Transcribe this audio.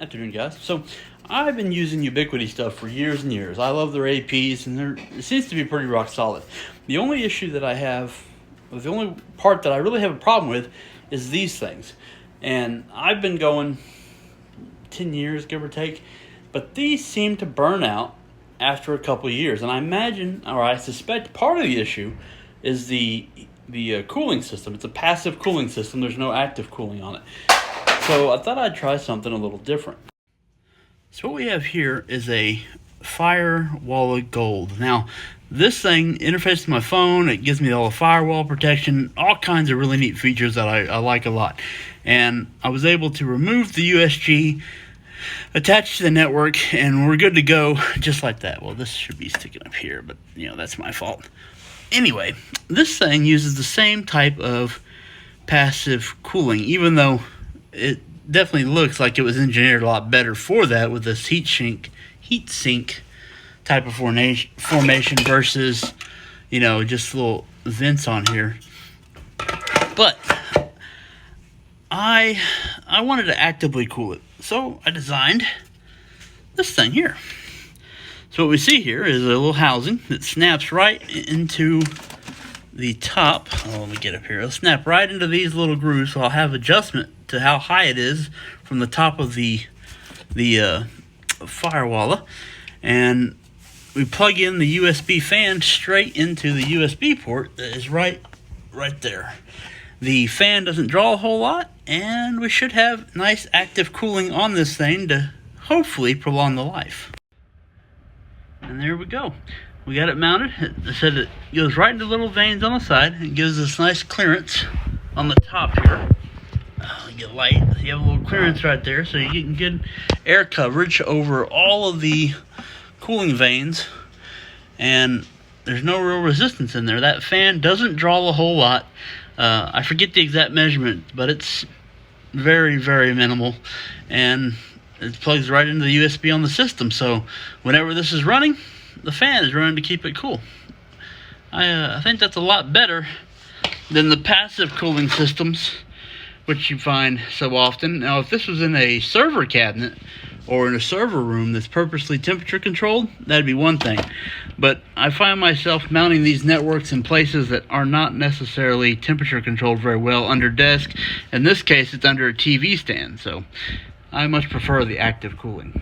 Afternoon, guys. So I've been using Ubiquiti stuff for years and years. I love their APs, and it seems to be pretty rock solid. The only issue that I have, the only part that I really have a problem with, is these things. And I've been going 10 years, give or take, but these seem to burn out after a couple of years. And I imagine, or I suspect, part of the issue is the cooling system. It's a passive cooling system. There's no active cooling on it. So I thought I'd try something a little different. So what we have here is a Firewalla Gold. Now, this thing interfaces to my phone. It gives me all the firewall protection, all kinds of really neat features that I like a lot. And I was able to remove the USG, attach to the network, and we're good to go just like that. Well, this should be sticking up here, but that's my fault. Anyway, this thing uses the same type of passive cooling, even though it definitely looks like it was engineered a lot better for that with this heat sink type of formation versus, just little vents on here. But I wanted to actively cool it, so I designed this thing here. So what we see here is a little housing that snaps right into the top. Oh, let me get up here. It'll snap right into these little grooves, so I'll have adjustment to how high it is from the top of the Firewalla. And we plug in the USB fan straight into the USB port that is right there. The fan doesn't draw a whole lot, and we should have nice active cooling on this thing to hopefully prolong the life. And there we go. We got it mounted. It said it goes right into little veins on the side. It gives us nice clearance on the top here. You get light. You have a little clearance right there, so you get good air coverage over all of the cooling veins. And there's no real resistance in there. That fan doesn't draw a whole lot. I forget the exact measurement, but it's very, very minimal. And it plugs right into the USB on the system. So whenever this is running, the fan is running to keep it cool. I think that's a lot better than the passive cooling systems, which you find so often. Now, if this was in a server cabinet or in a server room that's purposely temperature controlled, that'd be one thing. But I find myself mounting these networks in places that are not necessarily temperature controlled very well, under desk. In this case, it's under a TV stand, so I much prefer the active cooling.